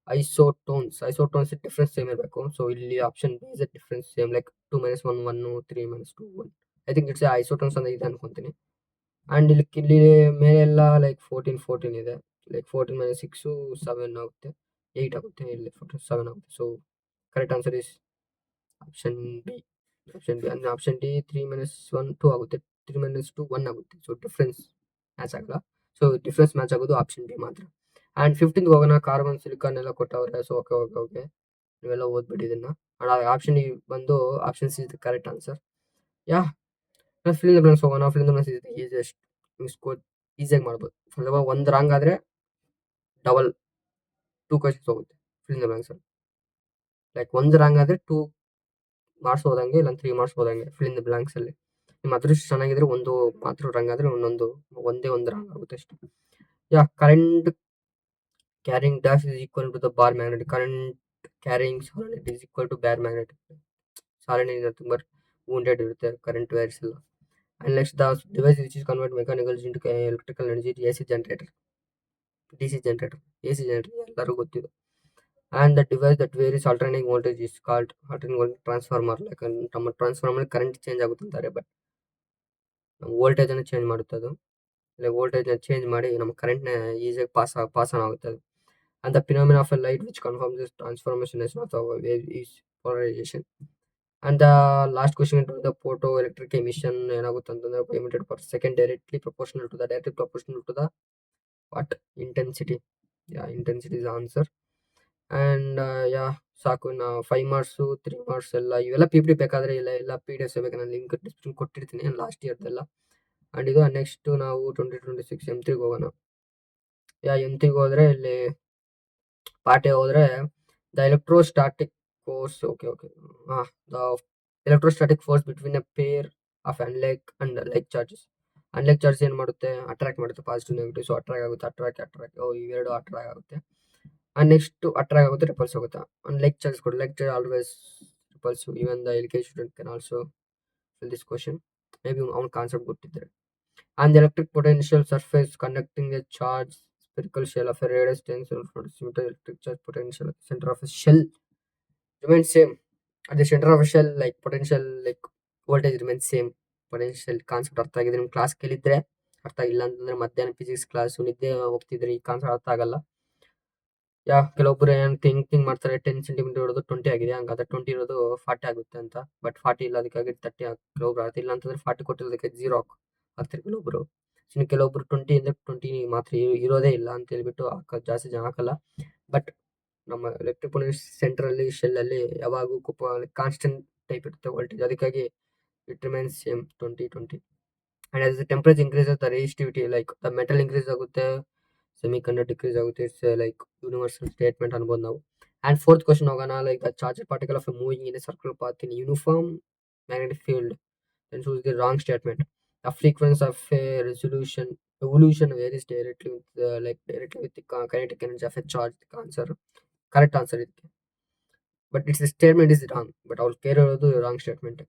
ಐಸೋಟೋನ್ಸ್ ಡಿಫ್ರೆನ್ಸ್ ಸೇಮ್ ಇರಬೇಕು. ಸೊ ಇಲ್ಲಿ option B is difference same. Like 2 - 1 1 3 - 2 1. I think it's isotones ಅಂತ ಇದೆ ಅನ್ಕೊಂತೀನಿ. ಆ್ಯಂಡ್ ಇಲ್ಲಿ ಮೇಲೆಲ್ಲ ಲೈಕ್ 14 ಇದೆ. ಲೈಕ್ 14 - 6 7 ಆಗುತ್ತೆ, 8 ಆಗುತ್ತೆ. ಇಲ್ಲಿ 7 ಆಗುತ್ತೆ. So correct answer is option B. ಅಂದರೆ ಆಪ್ಷನ್ ಡಿ 3 - 1 2 ಆಗುತ್ತೆ, 3 - 2 1 ಆಗುತ್ತೆ. ಸೊ ಡಿಫ್ರೆನ್ಸ್ ಮ್ಯಾಚ್ ಆಗಲ್ಲ. ಸೊ ಡಿಫ್ರೆನ್ಸ್ ಮ್ಯಾಚ್ ಆಗೋದು ಆಪ್ಷನ್ ಡಿ ಮಾತ್ರ. ಆ್ಯಂಡ್ 15th ಹೋಗೋಣ. ಕಾರ್ಬನ್ ಸಿಲಿಕಾನ್ ಎಲ್ಲ ಕೊಟ್ಟವ್ರೆ. ಸೊ ಓಕೆ ನೀವೆಲ್ಲ ಓದ್ಬಿಡಿ ಇದನ್ನು. ಆ್ಯಂಡ್ ಆಪ್ಷನ್ ಡಿ ಬಂದು option C is the correct answer. Yeah fill in the blanks ಹೋಗೋಣ. Fill in the blanks easiest score ಈಸಿಯಾಗಿ ಮಾಡ್ಬೋದು. ಫಾರ್ ಎಕ್ಸಾಂಪಲ್ ಒಂದು ರಾಂಗ್ ಆದರೆ ಡಬಲ್ 2 ಕ್ವೆಶ್ಚನ್ಸ್ ಹೋಗುತ್ತೆ ಫಿಲ್ ಇನ್ ದ ಬ್ಲಾಂಕ್ಸ್ ಅಲ್ಲಿ. ಲೈಕ್ 1 ರಾಂಗ್ ಆದ್ರೆ 2 marks ಹೋದಂಗೆ, ಇಲ್ಲ 3 ಮಾರ್ಕ್ಸ್ ಹೋದಂಗೆ ಫಿಲ್ ಇನ್ ದ ಬ್ಲಾಂಕ್ಸ್ ಅಲ್ಲಿ. ನಿಮ್ಮ ಅದೃಷ್ಟ ಚೆನ್ನಾಗಿದ್ರೆ ಒಂದು ಮಾತ್ರ ರಾಂಗ್ ಆದ್ರೆ ಒಂದೇ ಒಂದು ರಾಂಗ್ ಆಗುತ್ತೆ ಅಷ್ಟೇ. ಯಾ current carrying dash is equal to the bar magnet. Current carrying solenoid is equal to bar magnet. Solenoid is nothing but wounded ಇರುತ್ತೆ current wires ಎಲ್ಲ. And next the device which is convert mechanical into electrical energy, AC generator, DC generator, AC generator ಎಲ್ಲರೂ ಗೊತ್ತಿದೆ. And the device that varies alternating voltage is called alternating voltage transformer. Like ನಮ್ಮ transformer current change ಆಗುತ್ತೆ ಅಂತಾರೆ, but ನಮ್ಮ voltage ಅನ್ನು change ಮಾಡುತ್ತೆ ಅದು. ಇಲ್ಲ ವೋಲ್ಟೇಜ್ ಚೇಂಜ್ ಮಾಡಿ ನಮ್ಮ ಕರೆಂಟ್ನ ಈಸಿಯಾಗಿ ಪಾಸ್ ಆನ್ ಆಗುತ್ತೆ ಅದು. And the phenomena of a light which confirms this transformation is of the wave is polarization. And the last question into the photoelectric emission ಏನಾಗುತ್ತೆ ಅಂತಂದ್ರೆ emitted per second directly proportional to the what intensity. Yeah, intensity is the answer. And yeah, ಸಾಕು ಇನ್ನು 5 marks 3 marks ಎಲ್ಲ ಇವೆಲ್ಲ PPT ಬೇಕಾದರೆ ಇಲ್ಲ PDF ಬೇಕು, ನಾನು ಲಿಂಕ್ ಡಿಸ್ಕ್ರಿಪ್ಷನ್ ಕೊಟ್ಟಿರ್ತೀನಿ ಲಾಸ್ಟ್ ಇಯರ್ದೆಲ್ಲ. ಆ್ಯಂಡ್ ಇದು ನೆಕ್ಸ್ಟ್ ನಾವು 2026 M3ಗೆ ಹೋಗೋಣ. M3ಗೆ ಹೋದರೆ ಇಲ್ಲಿ ಪಾಠ ಹೋದ್ರೆ the electrostatic force. Okay the electrostatic force between A pair of unlike and like charges. Unlike charge ಏನು ಮಾಡುತ್ತೆ, ಅಟ್ರಾಕ್ಟ್ ಮಾಡುತ್ತೆ ಪಾಸಿಟಿವ್ ನೆಗೆಟಿವ್. ಸೊ ಅಟ್ರಾಕ್ಟ್ ಆಗುತ್ತೆ, ಅಟ್ರಾಕ್ಟ್ ಇವೆರಡು ಅಟ್ರಾಕ್ಟ್ ಆಗುತ್ತೆ. ಅಂಡ್ ನೆಕ್ಸ್ಟ್ ಅಟ್ರಾಕ್ಟ್ ಆಗುತ್ತೆ, ರಿಪಲ್ಸ್ ಆಗುತ್ತೆ. ಅಂಡ್ ಲೈಕ್ ಚಾರ್ಜ್ ಕೊಡಿ, like charge always repels. Even the LK student can also fill this question, may be ಅವ್ನ ಕಾನ್ಸೆಪ್ಟ್ ಗೊತ್ತಿದ್ರೆ. And the electric potential surface conducting a charge spherical shell of a radius 10 cm electric charge potential at the center of a shell remains same. At the center of a shell, like potential, like voltage remains same. Potential concept ಅರ್ಥ ಆಗಿದ್ರೆ ನಿಮ್ಮ class ಕೇಳಿದ್ರೆ ಅರ್ಥ ಆಗಿಲ್ಲ ಅಂತಂದ್ರೆ ಮಧ್ಯಾಹ್ನ physics class ನಿದ್ದೆ ಹೋಗ್ತಿದ್ರೆ ಈ ಕಾನ್ಸೆಪ್ಟ್ ಅರ್ಥ ಆಗಲ್ಲ. ಕೆಲವೊಬ್ರು ಏನು ಥಿಂಕ್ ಮಾಡ್ತಾರೆ 10 ಸೆಂಟಿಮೀಟರ್ ಇರೋದು 20 ಆಗಿದೆ, ಹಂಗಾದ್ರೆ 20 ಇರೋದು 40 ಆಗುತ್ತೆ ಅಂತ. ಬಟ್ 40 ಇಲ್ಲ, ಅದಕ್ಕಾಗಿ 30 ಕೆಲವೊಬ್ರು ಆಗ್ತಿಲ್ಲ ಅಂತಂದ್ರೆ 40 ಕೊಟ್ಟಿರೋದಕ್ಕೆ 0 ಹಾಕ್ತಾರೆ ಕೆಲವೊಬ್ರು. ಕೆಲವೊಬ್ರು 20 ಅಂದ್ರೆ 20 ಮಾತ್ರ ಇರೋದೇ ಇಲ್ಲ ಅಂತ ಹೇಳ್ಬಿಟ್ಟು ಜಾಸ್ತಿ ಜನ ಹಾಕಲ್ಲ. ಬಟ್ ನಮ್ಮ ಎಲೆಕ್ಟ್ರಿಕ್ ಸೆಂಟರ್ ಅಲ್ಲಿ ಶೆಲ್ ಅಲ್ಲಿ ಯಾವಾಗೂ ಕಾನ್ಸ್ಟೆಂಟ್ ಟೈಪ್ ಇರುತ್ತೆ ವೋಲ್ಟೇಜ್, ಅದಕ್ಕಾಗಿ it remains same 20. And as the temperature increases the resistivity, like the metal increase ಆಗುತ್ತೆ, ಸೆಮಿ ಕಂಡಕ್ಟರ್ ಡಿಕ್ರೀಸ್ ಆಗುತ್ತೆ. ಇಟ್ಸ್ ಲೈಕ್ ಯೂನಿವರ್ಸಲ್ ಸ್ಟೇಟ್ಮೆಂಟ್ ಅನ್ಬೋದು ನಾವು. ಅಂಡ್ ಫೋರ್ತ್ ಕ್ವಶನ್ ಹೋಗೋಣ. Like the charge particle of moving in a circle path in uniform magnetic field, then choose the wrong statement. The frequency of a evolution varies directly with the kinetic energy of a charge. The answer, correct answer ಇದಕ್ಕೆ. But it's statement is wrong, but ಅವ್ರು ಕೇಳಿರೋದು wrong statement.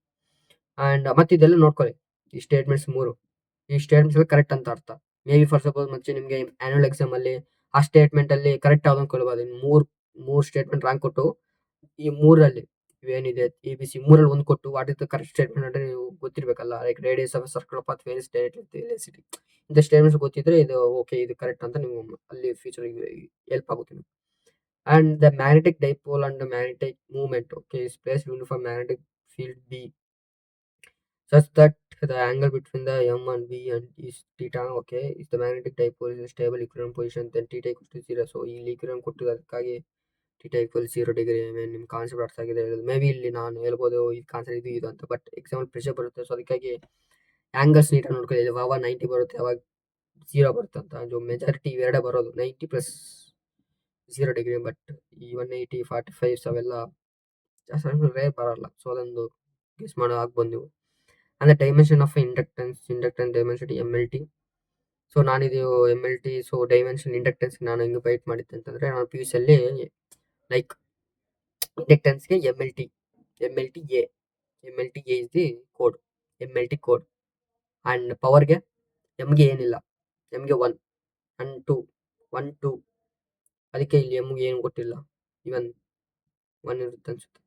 And ಮತ್ತೆ ಇದೆಲ್ಲ ನೋಡ್ಕೊಳ್ಳಿ, ಈ statements 3, ಈ statements correct ಅಂತ ಅರ್ಥ. May be for suppose ಮತ್ತೆ ನಿಮಗೆ ಆನ್ಯುವಲ್ ಎಕ್ಸಾಮ್ ಅಲ್ಲಿ ಆ ಸ್ಟೇಟ್ಮೆಂಟ್ ಅಲ್ಲಿ ಕರೆಕ್ಟ್ ಯಾವ್ದೊಂದು ಕೊಡ್ಬೋದು. ಮೂರು ಸ್ಟೇಟ್ಮೆಂಟ್ ರಾಂಗ್ ಕೊಟ್ಟು ಈ ಮೂರಲ್ಲಿ ಇವೇನಿದೆ ABC ಮೂರಲ್ಲಿ ಒಂದು ಕೊಟ್ಟು what is the correct statement ಅಂದ್ರೆ ನೀವು ಗೊತ್ತಿರ್ಬೇಕಲ್ಲ. Like radius of circle path varies directly electricity, ಇಂಥ ಸ್ಟೇಟ್ಮೆಂಟ್ಸ್ ಗೊತ್ತಿದ್ರೆ ಇದು ಓಕೆ, ಇದು ಕರೆಕ್ಟ್ ಅಂತ ನೀವು ಅಲ್ಲಿ ಫ್ಯೂಚರ್ ಹೆಲ್ಪ್ ಆಗುತ್ತೆ. And the magnetic dipole and magnetic movement okay is placed uniform magnetic field B such that the angle between the M and B and is theta. Okay, if the magnetic dipole is in stable equilibrium position, then theta equals to 0. So ಇಲ್ಲಿ equilibrium ಕೊಟ್ಟಿದ್ದಕ್ಕಾಗಿ theta equals 0 degree. ನಿಮ್ಮ concept ಅರ್ಥ ಆಗಿದೆ. May be ಇಲ್ಲಿ ನಾನು ಹೇಳ್ಬೋದು ಈ concept ಇದು ಅಂತ, ಬಟ್ ಎಕ್ಸಾಂಪಲ್ ಪ್ರೆಷರ್ ಬರುತ್ತೆ. ಸೊ ಅದಕ್ಕಾಗಿ ಆಂಗಲ್ಸ್ ನೀಟಾಗಿ ನೋಡ್ಕೊಳ್ಳಿ. ಯಾವಾಗ 90 ಬರುತ್ತೆ, ಯಾವಾಗ 0 ಬರುತ್ತೆ ಅಂತ. ಸೊ ಮೆಜಾರಿಟಿ ಇವೆರಡೇ ಬರೋದು 90 ಪ್ಲಸ್ 0 ಡಿಗ್ರಿ. ಬಟ್ ಈ 180 45 ಅವೆಲ್ಲ ಜಾಸ್ತಿ ಬರಲ್ಲ. ಸೊ ಅದೊಂದು ಗೆಸ್ ಮಾಡೋ ಆಗ್ಬೋದು ನೀವು. and the dimension of inductance dimension MLT. So ನಾನಿದು MLT, ಸೊ ಡೈಮೆನ್ಷನ್ ಇಂಡಕ್ಟೆನ್ಸ್ ನಾನು ಹೆಂಗೆ ಬೈಟ್ ಮಾಡಿದ್ದೆ ಅಂತಂದ್ರೆ, ನಾನು PUC ಅಲ್ಲಿ ಲೈಕ್ ಇಂಡಕ್ಟೆನ್ಸ್ಗೆ MLT A is the code, MLT code. And ಪವರ್ಗೆ ಎಮ್ಗೆ ಏನಿಲ್ಲ, ಎಮ್ಗೆ 1 ಅಂಡ್ 2 ಅದಕ್ಕೆ ಇಲ್ಲಿ ಎಮ್ಗೆ ಏನು ಕೊಟ್ಟಿಲ್ಲ, ಇವನ್ 1 ಇರುತ್ತೆ ಅನ್ಸುತ್ತೆ.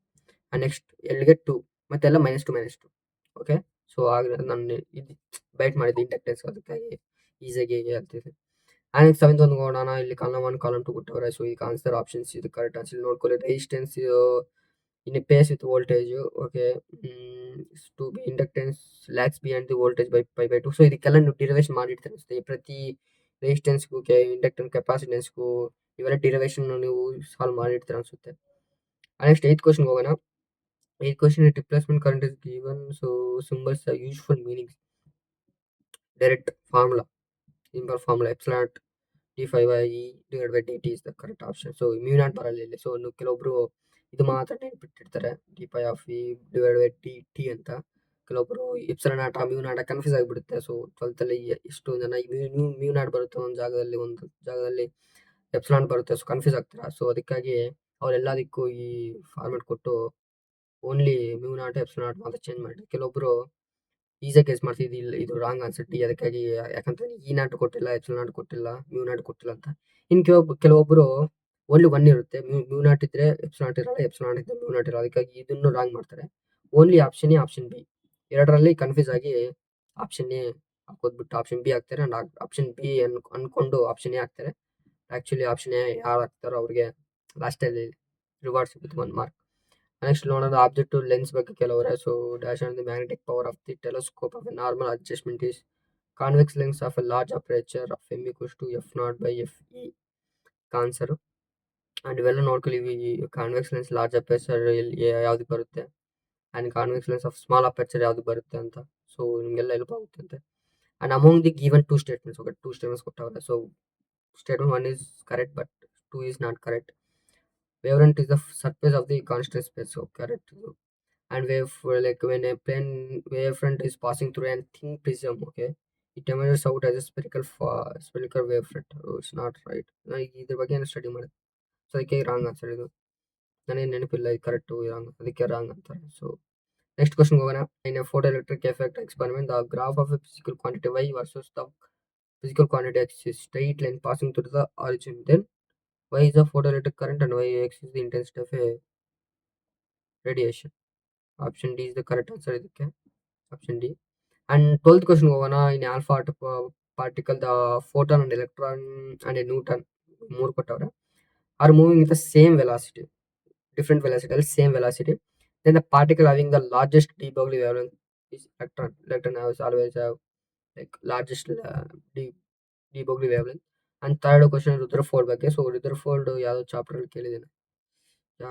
ಅಂಡ್ ನೆಕ್ಸ್ಟ್ ಎಲ್ಗೆ 2 ಮತ್ತೆಲ್ಲ -2 ಓಕೆ. ಸೊ ಆಗ ನಾನು ಇದು ಬೈಟ್ ಮಾಡಿದ್ದೆ ಇಂಡಕ್ಟೆನ್ಸ್, ಅದಕ್ಕಾಗಿ ಈಸಿಯಾಗಿ ಹೇಳ್ತಿದ್ದೆ. ಆ್ಯಂಡ್ 7th ಒಂದು ನೋಡೋಣ. ಇಲ್ಲಿ ಕಾಲಮ್ 1 ಕಾಲಮ್ 2 ಕೊಟ್ಟವ್ರೆ. ಸೊ ಇದಕ್ಕೆ ಆನ್ಸರ್ ಆಪ್ಷನ್ಸ್ ಇದು ಕರೆಕ್ಟ್ ಆನ್ಸರ್ ನೋಡ್ಕೊಳ್ಳಿ. Resistance in phase with voltage okay to be inductance lags beyond the voltage by 2. So ಇದಕ್ಕೆಲ್ಲ ನೀವು ಡಿರೈವೇಷನ್ ಮಾಡಿರ್ತೀರ ಅನಿಸುತ್ತೆ. ಪ್ರತಿ ರೆಸಿಸ್ಟೆನ್ಸ್ಗೂ ಇಂಡಕ್ಟೆನ್ಸ್ ಕೆಪಾಸಿಟೆನ್ಸ್ಗೂ ಇವೆಲ್ಲ ಡಿರೈವೇಷನ್ ನೀವು ಸಾಲ್ವ್ ಮಾಡಿರ್ತೀರ ಅನಿಸುತ್ತೆ. ನೆಕ್ಸ್ಟ್ 8th ಕ್ವಶನ್ಗೆ ಹೋಗೋಣ. 8th question, a displacement current is given, so symbols are useful meanings. Direct formula, simple formula epsilon d5i/dt is the correct option. So mu naught ಬರಲ್ಲ ಇಲ್ಲಿ. So ಕೆಲವೊಬ್ರು ಇದು ಮಾತ್ರ ನೆನ್ಪಿಟ್ಟಿರ್ತಾರೆ, d5 of e/dt ಅಂತ. ಕೆಲವೊಬ್ರು epsilon naught mu naught confuse ಆಗಿಬಿಡುತ್ತೆ. So 12th ಅಲ್ಲಿ ಎಷ್ಟು ಜನ ಮ್ಯೂ ನಾಟ್ ಬರುತ್ತೆ ಒಂದು ಜಾಗದಲ್ಲಿ, ಒಂದು ಜಾಗದಲ್ಲಿ ಎಪ್ಸಿಲಾನ್ ಬರುತ್ತೆ. ಸೊ ಕನ್ಫ್ಯೂಸ್ ಆಗ್ತೀರಾ. ಸೊ ಅದಕ್ಕಾಗಿ ಅವರೆಲ್ಲದಕ್ಕೂ ಈ ಫಾರ್ಮ್ಯಾಟ್ ಕೊಟ್ಟು only mu naught, epsilon naught ಮಾತ್ರ ಚೇಂಜ್ ಮಾಡಿ. ಕೆಲವೊಬ್ರು ಈಸಿಯಾಗಿ ಗೆಸ್ ಮಾಡ್ತಿದ್ದು ಇಲ್ಲ, ಇದು ರಾಂಗ್ ಆನ್ಸರ್ ಡಿ. ಅದಕ್ಕಾಗಿ ಯಾಕಂತಂದ್ರೆ ಇ ನಾಟ್ ಕೊಟ್ಟಿಲ್ಲ, ಎಪ್ಸಿಲಾನ್ ನಾಟ್ ಕೊಟ್ಟಿಲ್ಲ, ಮ್ಯೂ ನಾಟ್ ಕೊಟ್ಟಿಲ್ಲ ಅಂತ. ಕೆಲವೊಬ್ರು ಓನ್ಲಿ 1 ಇರುತ್ತೆ. ಮ್ಯೂ ನಾಟ್ ಇದ್ರೆ ಎಪ್ಸಿಲಾನ್ ನಾಟ್ ಇರಲ್ಲ, ಎಪ್ಸಿಲಾನ್ ನಾಟ್ ಇದ್ರೆ ಮ್ಯೂ ನಾಟ್ ಇರಲ್ಲ. ಅದಕ್ಕಾಗಿ ಇದನ್ನು ರಾಂಗ್ ಮಾಡ್ತಾರೆ. Only option A, option B ಎರಡರಲ್ಲಿ ಕನ್ಫ್ಯೂಸ್ ಆಗಿ ಆಪ್ಷನ್ ಎ ಹಾಕೋದ್ಬಿಟ್ಟು ಆಪ್ಷನ್ ಬಿ ಹಾಕ್ತಾರೆ. ಅಂಡ್ ಆಪ್ಷನ್ ಬಿ ಅನ್ಕೊಂಡು ಆಪ್ಷನ್ ಎ ಹಾಕ್ತಾರೆ. ಆಕ್ಚುಲಿ ಆಪ್ಷನ್ ಎ ಯಾರು ಹಾಕ್ತಾರೋ ಅವ್ರಿಗೆ ಲಾಸ್ಟಲ್ಲಿ ರಿವಾರ್ಡ್ ಸಿಗುತ್ತೆ 1 ಮಾರ್ಕ್. ನೆಕ್ಸ್ಟ್ ನೋಡೋಣ ಆಬ್ಜೆಕ್ಟಿವ್ ಲೆನ್ಸ್ ಬಗ್ಗೆ ಕೆಲವರೆ. So dash on the magnetic power of the telescope of a normal adjustment is convex lens of a large aperture of m = f0/fe answer. And ಇವೆಲ್ಲ ನೋಡ್ಕೊಳ್ಳಿ. Convex lens large aperture ಯಾವ್ದು ಬರುತ್ತೆ, and convex lens of small aperture ಯಾವ್ದು ಬರುತ್ತೆ ಅಂತ. So ನಿಮಗೆಲ್ಲ help ಆಗುತ್ತೆ ಅಂತೆ. And among the given 2 statements, okay 2 statements ಕೊಟ್ಟವ್ರೆ. So statement 1 is correct but 2 is not correct. Wavelength is the surface of the constant space, so correct. And like when a plane wavefront is passing through a thin prism, okay, it emerges out as a spherical wavefront. Oh, it's not right. ಇದ್ರ ಬಗ್ಗೆ study ಮಾಡಿ. So ಅದಕ್ಕೆ wrong answer ಇದು. ನನಗೆ ನೆನಪಿಲ್ಲ ಇದು correct wrong, ಅದಕ್ಕೆ wrong ಅಂತಾರೆ. ಸೊ ನೆಕ್ಸ್ಟ್ ಕ್ವಶನ್ ಹೋಗೋಣ. In a photo electric effect experiment the graph of A physical quantity y versus the physical quantity x is straight line passing through the origin. Then y is the photoelectric current and x is the intensity of a radiation. Option D is the correct answer ಇದಕ್ಕೆ. Option D. And 12th question ಹೋಗೋಣ. In alpha particle the photon and electron and a neutron 3 ಕೊಟ್ಟವ್ರೆ. Are moving with the same velocity, different velocity ಅಲ್ಲಿ same velocity. Then the particle having the largest de Broglie wavelength is electron. Electron has always have like largest de Broglie wavelength. And third question Rutherford ಬಗ್ಗೆ. So Rutherford ಯಾವ್ದೋ chapter ಅಲ್ಲಿ ಕೇಳಿದ್ದೇನೆ. Yeah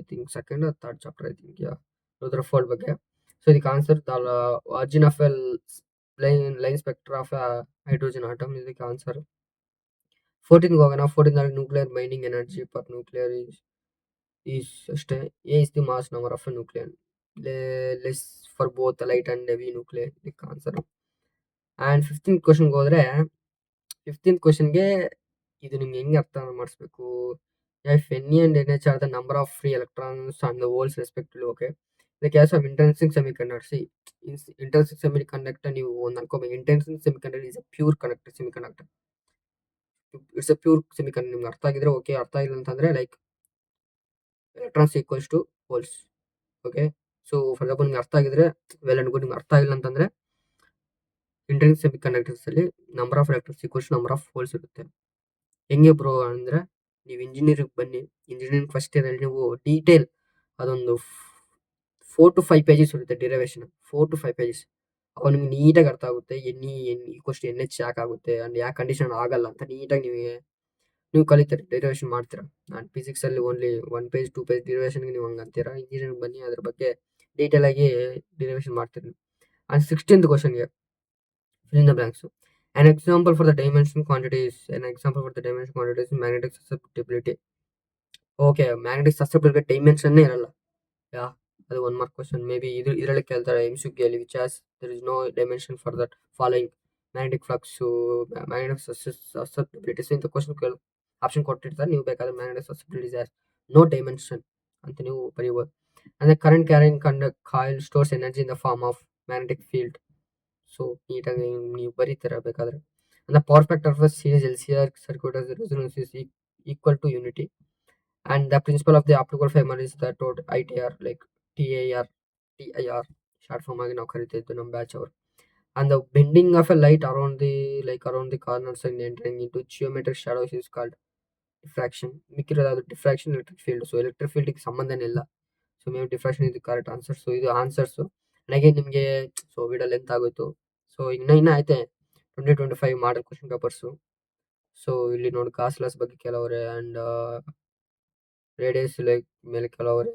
I think second or third chapter, I think. Yeah Rutherford ಬಗ್ಗೆ. So ಇದಕ್ಕೆ answer the origin of a line spectra of hydrogen atom ಇದಕ್ಕೆ answer. 14th ಹೋಗೋಣ. 14th nuclear binding energy per nuclear is ಅಷ್ಟೇ. A is the mass number of a nuclear, less for both light and heavy nuclear ಇದಕ್ಕೆ answer. And 15th ಕ್ವಶನ್ಗೆ ಹೋದ್ರೆ, 15th ಕ್ವಶನ್ಗೆ ಇದು ನಿಮ್ಗೆ ಹೆಂಗೆ ಅರ್ಥ ಮಾಡಿಸ್ಬೇಕು. if Ni and NH are the number of free electrons and the holes respectively, okay. The case of intrinsic semiconductor, see, intrinsic semiconductor ನೀವು ಒಂದು ಅನ್ಕೋಬೇಕು. intrinsic semiconductor is a pure conductor semiconductor. It's a pure semiconductor. ನಿಮ್ಗೆ ಅರ್ಥ ಆಗಿದ್ರೆ okay, ಅರ್ಥ ಆಗಿಲ್ಲ ಅಂತಂದ್ರೆ like electrons equals to holes, okay. So for example ನಿಮ್ಗೆ ಅರ್ಥ ಆಗಿದ್ರೆ ವೆಲ್ ಅಂಡ್ ಗುಡ್. ನಿಮ್ಗೆ ಅರ್ಥ ಆಗಿಲ್ಲ ಅಂತಂದ್ರೆ ಇಂಟ್ರಿನ್ಸಿಕ್ ಸೆಮಿಕಂಡಕ್ಟರ್ಸ್ ಅಲ್ಲಿ number of electrons equals number of holes ಇರುತ್ತೆ. ಹೆಂಗೆ ಬ್ರೋ ಅಂದ್ರೆ, ನೀವು ಇಂಜಿನಿಯರಿಂಗ್ ಬನ್ನಿ. ಇಂಜಿನಿಯರಿಂಗ್ ಫಸ್ಟ್ ಇಯರ್ ಅಲ್ಲಿ ನೀವು ಡೀಟೇಲ್ ಅದೊಂದು 4 to 5 pages ಇರುತ್ತೆ ಡಿರೈವೇಶನ್. 4 to 5 pages ಅವಾಗ ನಿಮ್ಗೆ ನೀಟಾಗಿ ಅರ್ಥ ಆಗುತ್ತೆ. NH ಯಾಕೆ ಆಗುತ್ತೆ ಅಂಡ್ ಯಾಕೆ ಕಂಡೀಷನ್ ಆಗಲ್ಲ ಅಂತ ನೀಟಾಗಿ ನೀವು ಕಲಿತೀರ, ಡಿರೈವೇಶನ್ ಮಾಡ್ತೀರಾ. ನಾನು ಫಿಸಿಕ್ಸ್ ಅಲ್ಲಿ ಓನ್ಲಿ 1 page 2 page ಡಿರೈವೇಶನ್ಗೆ ನೀವು ಹಂಗೆ ಅಂತೀರಾ. ಇಂಜಿನಿಯರಿಂಗ್ ಬನ್ನಿ, ಅದ್ರ ಬಗ್ಗೆ ಡೀಟೇಲ್ ಆಗಿ ಡಿರೈವೇಶನ್ ಮಾಡ್ತೀರಿ. ಅಂಡ್ 16th ಕ್ವಶನ್ಗೆ fill in the blanks. An example for the dimension quantities. Magnetic susceptibility. Okay, magnetic susceptibility dimension ಇರಲ್ಲ. ಯಾ ಅದು 1 mark question. ಮೇ ಬಿ ಇದರಲ್ಲಿ ಕೇಳ್ತಾರೆ MCQ ಅಲ್ಲಿ, which as there is no dimension for that following magnetic flux, magnetic susceptibility. So ಇಂಥ question option ಕೊಟ್ಟಿರ್ತಾರೆ. ನೀವು ಬೇಕಾದ್ರೆ magnetic susceptibility has no dimension ಅಂತ ನೀವು ಬರೀಬೋದು. ಅಂದ್ರೆ current carrying coil stores energy in the form of magnetic field. So ನೀಟಾಗಿ ನೀವು ಬರೀತೀರ ಬೇಕಾದ್ರೆ. ಅಂದ್ರೆ power factor of series LCR circuit resonance is equal to unity. And the principle of the optical fiber is that ITR, like TIR short form ಆಗಿ ನಾವು ಕರಿತಿದ್ದು ನಮ್ಮ batch ಅವರು. And the bending of a light around the corners and entering into geometric shadows is called diffraction. ಮಿಕ್ಕಿರೋದು ಅದು diffraction, electric field. So electric ಫೀಲ್ಡ್ಗೆ ಸಂಬಂಧನೇ ಇಲ್ಲ. So ನೀವು ಡಿಫ್ರಾಕ್ಷನ್ ಇದು ಕರೆಕ್ಟ್ ಆನ್ಸರ್. ಸೊ ಇದು ಆನ್ಸರ್ಸು. ನನಗೆ ನಿಮಗೆ ಸೊ ವಿಡಿಯೋ ಲೆಂತ್ ಆಗೋಯ್ತು. ಸೊ ಇನ್ನ ಐತೆ 2025 ಮಾಡಲ್ ಕ್ವಶನ್ ಪೇಪರ್ಸು. ಸೊ ಇಲ್ಲಿ ನೋಡಿ ಕಾಸ್ಲಾಸ್ ಬಗ್ಗೆ ಕೆಲವರೆ, ಆ್ಯಂಡ್ ರೇಡಿಯಸ್ ಮೇಲೆ ಕೆಲವರೆ,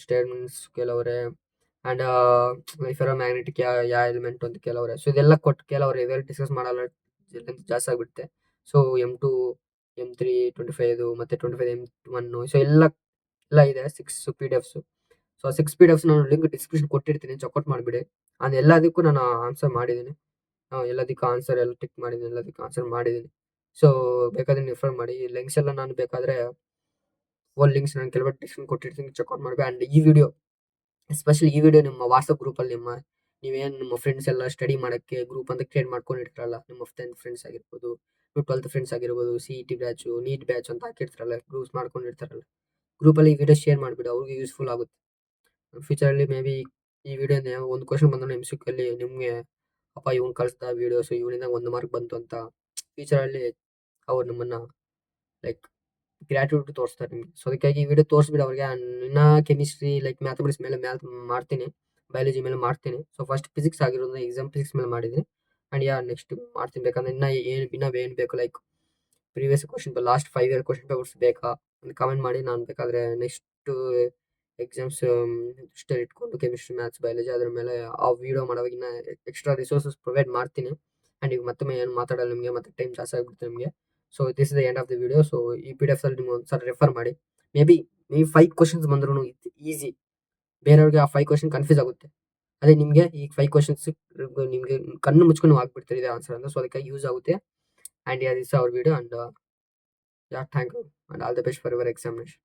ಸ್ಟೇಟ್ಮೆಂಟ್ಸ್ ಕೆಲವರೆ, ಆ್ಯಂಡ್ ಫೆರೋ ಮ್ಯಾಗ್ನೆಟಿಕ್ ಯಾವ ಎಲಿಮೆಂಟ್ ಅಂತ ಕೆಲವರೆ. ಸೊ ಇದೆಲ್ಲ ಕೊಟ್ಟು ಕೆಲವರೆ ಇವೆಲ್ಲ ಡಿಸ್ಕಸ್ ಮಾಡಲ್ಲ, ಲೆಂತ್ ಜಾಸ್ತಿ ಆಗಿಬಿಡುತ್ತೆ. ಸೊ ಎಮ್2, ಎಮ್3, 25 ಮತ್ತೆ 25 ಎಮ್1 ಸೊ ಎಲ್ಲ ಇದೆ 6 ಪಿಡಿಎಫ್ಸ್. ಸೊ ಆ 6 ಪಿಡಿಎಫ್ಸ್ ನಾನು ಲಿಂಕ್ ಡಿಸ್ಕ್ರಿಪ್ಷನ್ ಕೊಟ್ಟಿರ್ತೀನಿ. ಚೆಕ್ಔಟ್ ಮಾಡಿಬಿಡಿ. ಎಲ್ಲದಕ್ಕೂ ನಾನು ಆನ್ಸರ್ ಮಾಡಿದ್ದೀನಿ. ಎಲ್ಲದಕ್ಕೂ ಆನ್ಸರ್ ಎಲ್ಲ ಟಿಕ್ ಮಾಡಿದ್ದೀನಿ. ಎಲ್ಲದಕ್ಕೂ ಆನ್ಸರ್ ಮಾಡಿದ್ದೀನಿ. ಸೊ ಬೇಕಾದ್ರೆ ನೀವು ರೆಫರ್ ಮಾಡಿ. ಈ ಲಿಂಕ್ಸ್ ಎಲ್ಲ ನಾನು ಬೇಕಾದ್ರೆ ಫುಲ್ ಲಿಂಕ್ಸ್ ನಾನು ಕೆಳಗಡೆ ಡಿಸ್ಕ್ರಿಪ್ಷನ್ ಕೊಟ್ಟಿರ್ತೀನಿ. ಚೆಕ್ಔಟ್ ಮಾಡಿ. ಆ್ಯಂಡ್ ಈ ವಿಡಿಯೋ ಎಸ್ಪೆಷಲಿ ಈ ವಿಡಿಯೋ ನಿಮ್ಮ ವಾಟ್ಸಪ್ ಗ್ರೂಪಲ್ಲಿ ನೀವೇನು ನಿಮ್ಮ ಫ್ರೆಂಡ್ಸ್ ಎಲ್ಲ ಸ್ಟಡಿ ಮಾಡೋಕ್ಕೆ ಗ್ರೂಪ್ ಅಂತ ಕ್ರಿಯೇಟ್ ಮಾಡ್ಕೊಂಡಿರ್ತಾರಲ್ಲ, ನಿಮ್ಮ 10th ಫ್ರೆಂಡ್ಸ್ ಆಗಿರ್ಬೋದು, ನೀವು 12th ಫ್ರೆಂಡ್ಸ್ ಆಗಿರ್ಬೋದು, ಸಿ-ಇ-ಟಿ ಬ್ಯಾಚು, ನೀಟ್ ಬ್ಯಾಚ್ ಅಂತ ಹಾಕಿರ್ತಾರಲ್ಲ, ಗ್ರೂಪ್ಸ್ ಮಾಡ್ಕೊಂಡಿರ್ತಾರಲ್ಲ, ಗ್ರೂಪಲ್ಲಿ ಈ ವಿಡಿಯೋ ಶೇರ್ ಮಾಡಿಬಿಡಿ. ಅವ್ರಿಗೆ ಯೂಸ್‌ಫುಲ್ ಆಗುತ್ತೆ. ಫ್ಯೂಚರಲ್ಲಿ ಮೇ ಬಿ ಈ ವಿಡಿಯೋನ ಒಂದು ಕ್ವೆಶ್ಚನ್ ಬಂದ್ರು ಎಂ.ಸಿ.ಕ್ಯೂಲ್ಲಿ ನಿಮಗೆ ಅಪ್ಪ ಇವ್ನು ಕಳಿಸ್ದ ವಿಡಿಯೋಸ್ ಇವನಿಂದ 1 ಮಾರ್ಕ್ ಬಂತು ಅಂತ ಫ್ಯೂಚರಲ್ಲಿ ಅವ್ರು ನಿಮ್ಮನ್ನ ಲೈಕ್ ಗ್ರ್ಯಾಟಿಟ್ಯೂಡ್ ತೋರಿಸ್ತಾರೆ ನಿಮ್ಗೆ. ಸೊ ಅದಕ್ಕಾಗಿ ಈ ವಿಡಿಯೋ ತೋರಿಸ್ಬಿಡಿ ಅವ್ರಿಗೆ. ಇನ್ನ ಕೆಮಿಸ್ಟ್ರಿ ಲೈಕ್ ಮ್ಯಾಥಮೆಟಿಕ್ಸ್ ಮೇಲೆ ಮಾಡ್ತೀನಿ. ಬಯಾಲಜಿ ಮೇಲೆ ಮಾಡ್ತೀನಿ. ಸೊ ಫಸ್ಟ್ ಫಿಸಿಕ್ಸ್ ಆಗಿರೋದ್ರಿಂದ ಎಕ್ಸಾಮ್ ಫಿಸಿಕ್ಸ್ ಮೇಲೆ ಮಾಡಿದ್ದೀನಿ. ಆ್ಯಂಡ್ ನೆಕ್ಸ್ಟ್ ಮಾಡ್ತೀನಿ. ಬೇಕಂದ್ರೆ ಇನ್ನ ಏನು ಬೇಕು like previous question last 5 year question papers ಬೇಕಾ ಅಂತ ಕಮೆಂಟ್ ಮಾಡಿ. ನಾನು ಬೇಕಾದ್ರೆ ನೆಕ್ಸ್ಟ್ ಎಕ್ಸಾಮ್ಸ್ ಇಷ್ಟಲ್ಲಿ ಇಟ್ಕೊಂಡು ಕೆಮಿಸ್ಟ್ರಿ, ಮ್ಯಾಥ್ಸ್, ಬಯಾಲಜಿ ಅದ್ರ ಮೇಲೆ ಆ ವಿಡಿಯೋ ಮಾಡೋವಾಗ ಇನ್ನ ಎಕ್ಸ್ಟ್ರಾ ರಿಸೋರ್ಸಸ್ ಪ್ರೊವೈಡ್ ಮಾಡ್ತೀನಿ. ಆ್ಯಂಡ್ ಈಗ ಮತ್ತೊಮ್ಮೆ ಏನು ಮಾತಾಡಲ್ಲ ನಿಮಗೆ. ಮತ್ತೆ ಟೈಮ್ ಜಾಸ್ತಿ ಆಗ್ಬಿಡುತ್ತೆ ನಿಮಗೆ. So this is the end of the video. So ಈ ಪಿಡಿಎಫ್ಸಲ್ಲಿ ನೀವು ಒಂದ್ಸಲ ರೆಫರ್ ಮಾಡಿ. ಮೇ ಬಿ ನೀವು 5 ಕ್ವೆಶ್ಚನ್ಸ್ ಬಂದ್ರೂ ಈಸಿ. ಬೇರೆಯವ್ರಿಗೆ ಆ 5 ಕ್ವೆಶ್ಚನ್ ಕನ್‌ಫ್ಯೂಸ್ ಆಗುತ್ತೆ. ಅದೇ ನಿಮಗೆ ಈ 5 ಕ್ವೆಶ್ಚನ್ಸ್ ನಿಮಗೆ ಕಣ್ಣು ಮುಚ್ಕೊಂಡು ನೀವು ಹಾಕ್ಬಿಡ್ತೀರಿ ಇದೇ ಆನ್ಸರ್ ಅಂತ. ಸೊ ಅದಕ್ಕಾಗಿ ಯೂಸ್ ಆಗುತ್ತೆ. And this our video. And thank you and all the best for your examination.